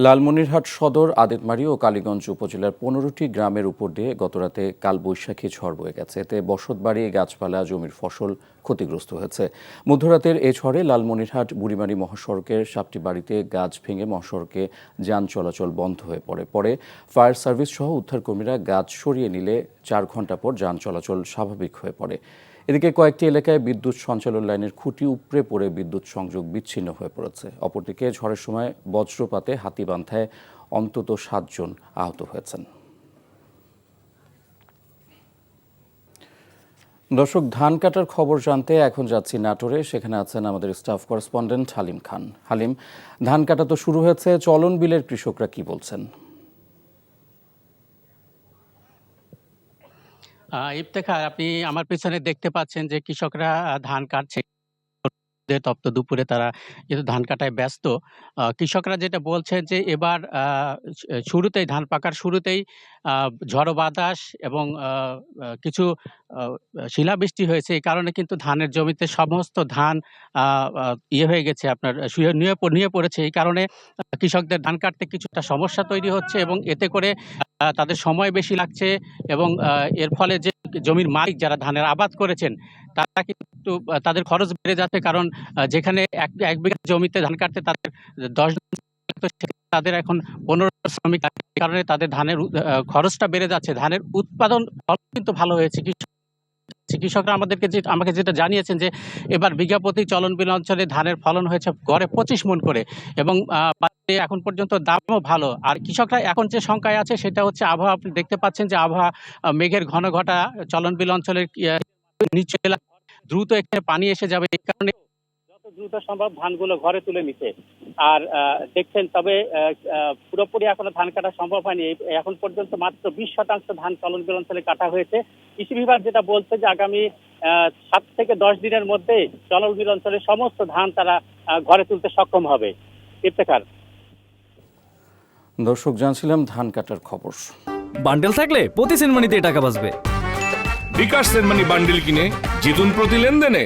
লালমনিরহাট সদর, আদিতমারি ও কালীগঞ্জ উপজেলার ১৫টি গ্রামের উপর দিয়ে গতরাতে কালবৈশাখী ঝড় বয়ে গেছে। এতে বসতবাড়ি, গাছপালা, জমির ফসল ক্ষতিগ্রস্ত হয়েছে। মধ্যরাতের এই ঝড়ে লালমনিরহাট বুড়িমারি মহাসড়কের 7টি বাড়িতে গাছ ভেঙে মহাসড়কে যান চলাচল বন্ধ হয়ে পড়ে। পরে ফায়ার সার্ভিস সহ উদ্ধারকর্মীরা গাছ সরিয়ে নিলে 4 ঘণ্টা পর যান চলাচল স্বাভাবিক হয়ে পড়ে। এদিকে কয়েকটি এলাকায় বিদ্যুৎ সঞ্চালন লাইনের খুঁটি উপড়ে পড়ে বিদ্যুৎ সংযোগ বিচ্ছিন্ন হয়ে পড়েছে। অপরদিকে ঝড়ের সময় বজ্রপাতে হাতীবান্ধায় অন্তত 7 জন আহত হয়েছেন। দর্শক, ধান কাটার খবর জানতে এখন যাচ্ছি নাটোরে। সেখানে আছেন আমাদের স্টাফ করেসপন্ডেন্ট হালিম খান। হালিম, ধান কাটা তো শুরু হয়েছে, চলন বিলের কৃষকরা কি বলছেন? ইফতেখার, আপনি আমার পেছনে দেখতে পাচ্ছেন যে কৃষকরা ধান কাটছে। তপ্ত দুপুরে তারা কিন্তু ধান কাটায় ব্যস্ত। কৃষকরা যেটা বলছেন যে এবার শুরুতেই ধান পাকার শুরুতেই ঝড়ো বাতাস এবং কিছু আ শিলাবৃষ্টি হয়েছে। এই কারণে কিন্তু ধানের জমিতে সমস্ত ধান আ আ ইয়ে হয়ে গেছে, আপনার নুয়ে পড়েছে। এই কারণে কৃষকদের ধান কাটতে কিছুটা সমস্যা তৈরি হচ্ছে এবং এতে করে তাদের সময় বেশি লাগছে এবং এর ফলে যে জমির মালিক যারা ধানের আবাদ করেছেন তারা কিন্তু তাদের খরচ বেড়ে যাচ্ছে। কারণ যেখানে এক বিঘা জমিতে ধান কাটতে তাদের ১০ জন লাগতো, তাদের এখন ১৫ শ্রমিক লাগে। এই কারণে তাদের ধানের খরচটা বেড়ে যাচ্ছে। ধানের উৎপাদন ফলন কিন্তু ভালো হয়েছে। কৃষকরা আমাকে যেটা জানিয়েছেন যে এবার বিঘা প্রতি চলন বিল অঞ্চলে ধানের ফলন হয়েছে গড়ে ২৫ মণ করে এবং বাজারে এখন পর্যন্ত দামও ভালো। আর কৃষকরা এখন যে শঙ্কায় আছে সেটা হচ্ছে আবহাওয়া। আপনি দেখতে পাচ্ছেন যে আবহাওয়া মেঘের ঘন ঘটা চলন বিল অঞ্চলের নিচু এলাকা দ্রুত এখানে পানি এসে যাবে। এই কারণে যত দ্রুত সম্ভব ধানগুলো ঘরে তুলে নিতে। আর দেখছেন, তবে পুরোপুরি এখনো ধান কাটা সম্ভব হয়নি। এখন পর্যন্ত মাত্র ২০% ধান চলন বিল অঞ্চলে কাটা হয়েছে। কৃষি বিভাগ যেটা বলছে যে আগামী ৭ থেকে ১০ দিনের মধ্যে চলন বিল অঞ্চলের সমস্ত ধান তারা ঘরে তুলতে সক্ষম হবে। ইফতেখার। দর্শক, জানছিলাম ধান কাটার খবর। বান্ডেল থাকলে প্রতি সেনমানিতে টাকা বাঁচবে। বিকাশ সেনমানি বান্ডিল কিনে জিতুন প্রতি লেনদেনে।